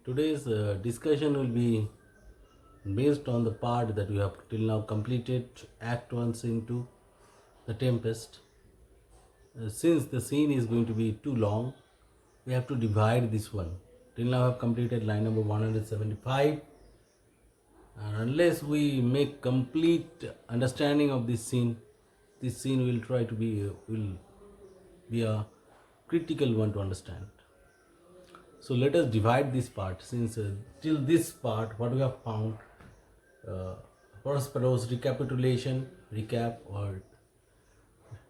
Today's discussion will be based on the part that we have till now completed, Act 1, Scene 2, The Tempest. Since the scene is going to be too long, we have to divide this one. Till now, I have completed line number 175, and unless we make complete understanding of this scene will try to be a critical one to understand. So let us divide this part since till this part what we have found, uh, Prospero's recap or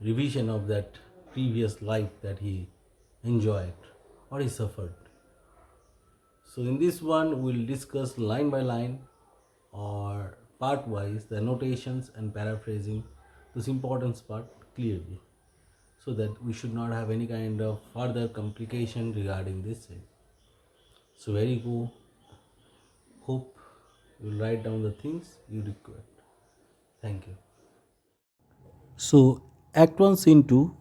revision of that previous life that he enjoyed or he suffered. So in this one we'll discuss line by line or part wise the annotations and paraphrasing this important part clearly so that we should not have any kind of further complication regarding this thing. So very good. Hope you'll write down the things you require. Thank you. So, Act 1, Scene 2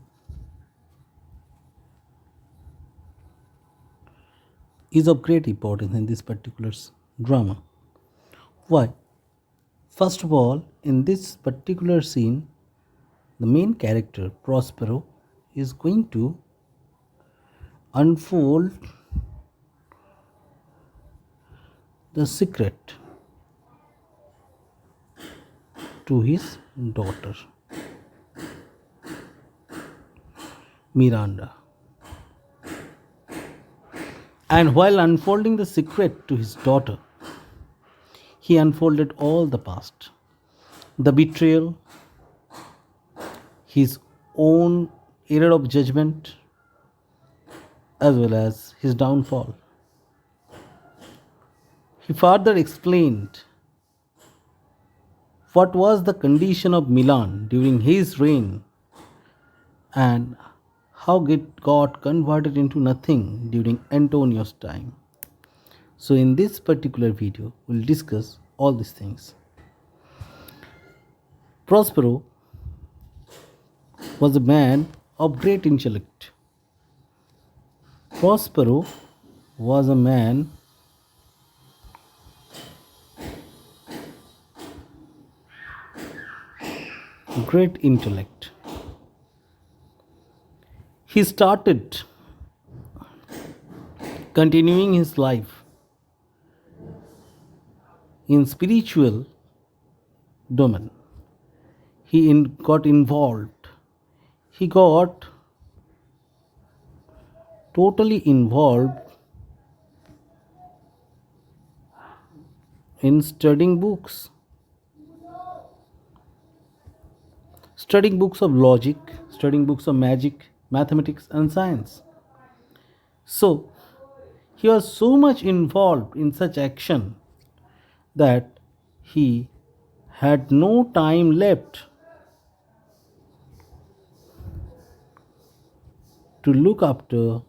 is of great importance in this particular drama. Why? First of all, in this particular scene, the main character, Prospero, is going to unfold the secret to his daughter, Miranda. And while unfolding the secret to his daughter, he unfolded all the past, the betrayal, his own error of judgment, as well as his downfall. He further explained what was the condition of Milan during his reign and how it got converted into nothing during Antonio's time. So, in this particular video, we'll discuss all these things. Prospero was a man of great intellect. Prospero was a man great intellect. He started continuing his life in spiritual domain. Got involved. He got totally involved in studying books of logic, studying books of magic, mathematics, and science. So, he was so much involved in such action that he had no time left to look after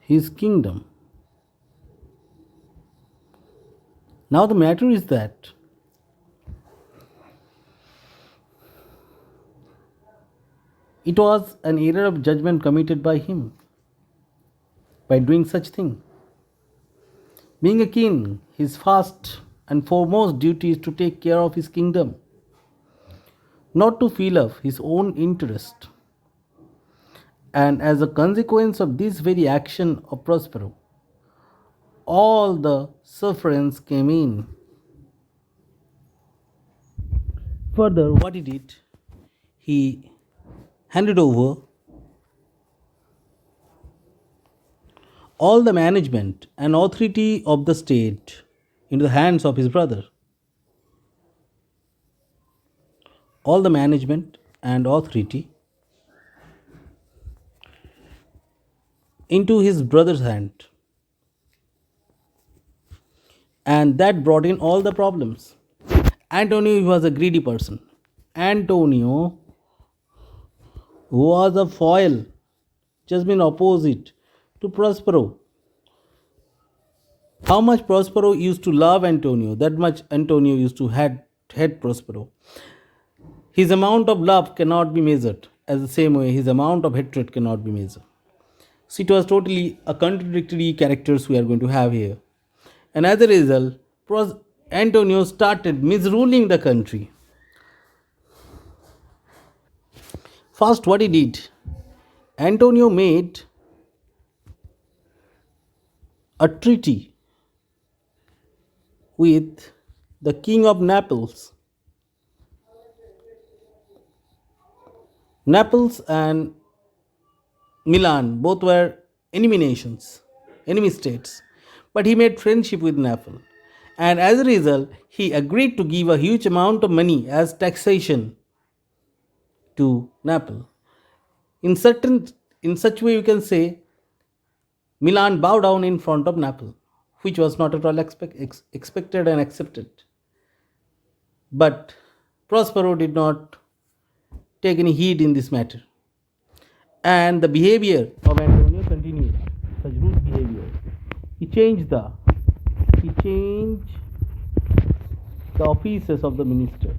his kingdom. Now, the matter is that it was an error of judgment committed by him by doing such thing. Being a king, his first and foremost duty is to take care of his kingdom, not to fill up his own interest. And as a consequence of this very action of Prospero, all the sufferance came in. Further, what he did, he handed over all the management and authority of the state into the hands of his brother. All the management and authority into his brother's hand. And that brought in all the problems. Antonio was a greedy person. Antonio was a foil, just been opposite to Prospero. How much Prospero used to love Antonio, that much Antonio used to hate Prospero. His amount of love cannot be measured, as the same way his amount of hatred cannot be measured. So it was totally a contradictory characters we are going to have here. And as a result, Antonio started misruling the country. First, what he did, Antonio made a treaty with the king of Naples. Naples and Milan both were enemy nations, enemy states. But he made friendship with Naples. And as a result, he agreed to give a huge amount of money as taxation to Naples. In certain in such way you can say Milan bowed down in front of Naples, which was not at all expected and accepted. But Prospero did not take any heed in this matter. And the behavior of Antonio continued, such rude behavior. He changed the he changed the offices of the minister.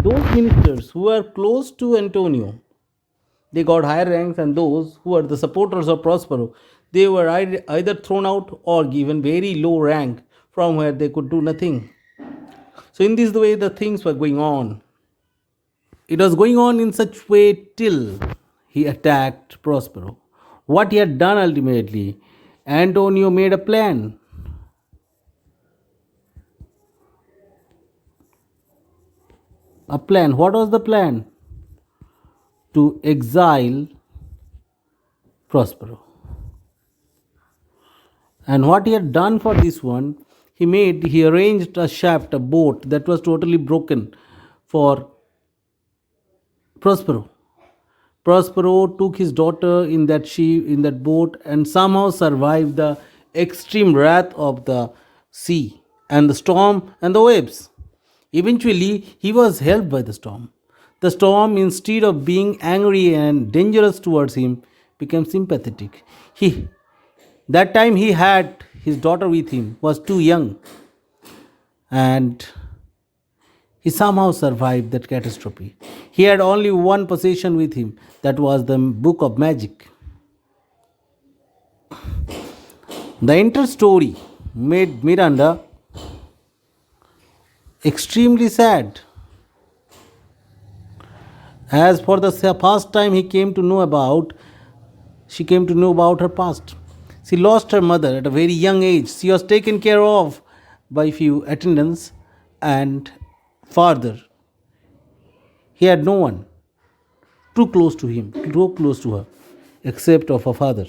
Those ministers who were close to Antonio, they got higher ranks, and those who were the supporters of Prospero, they were either thrown out or given very low rank from where they could do nothing. So in this way the things were going on. It was going on in such way till he attacked Prospero. What he had done ultimately, Antonio made a plan. A plan. What was the plan? To exile Prospero. And what he had done for this one, he arranged a shaft, a boat that was totally broken for Prospero. Prospero took his daughter in that boat and somehow survived the extreme wrath of the sea and the storm and the waves. Eventually, he was helped by the storm. The storm, instead of being angry and dangerous towards him, became sympathetic. That time he had his daughter with him, was too young, and he somehow survived that catastrophe. He had only one possession with him, that was the book of magic. The entire story made Miranda extremely sad. As for the past time she came to know about her past. She lost her mother at a very young age. She was taken care of by few attendants, and father, he had no one too close to her, except of her father.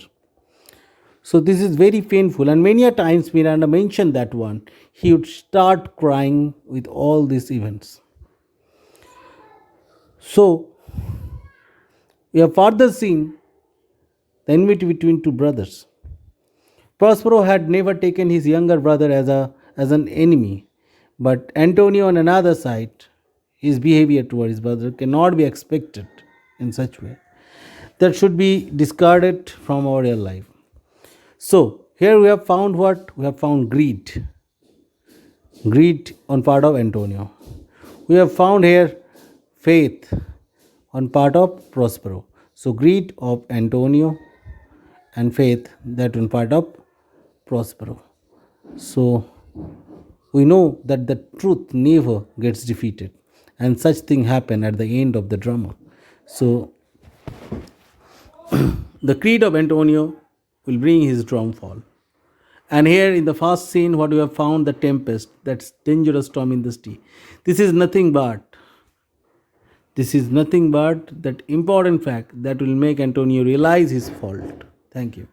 So this is very painful, and many a times Miranda mentioned that one. He would start crying with all these events. So we have further seen the enmity between two brothers. Prospero had never taken his younger brother as an enemy, but Antonio, on another side, his behavior toward his brother cannot be expected in such way. That should be discarded from our real life. So here we have found what? We have found greed. Greed on part of Antonio. We have found here faith on part of Prospero. So greed of Antonio and faith that on part of Prospero. So we know that the truth never gets defeated, and such thing happen at the end of the drama. So the greed of Antonio will bring his downfall. And here in the first scene, what we have found, the tempest, that's dangerous storm in the sea. This is nothing but that important fact that will make Antonio realize his fault. Thank you.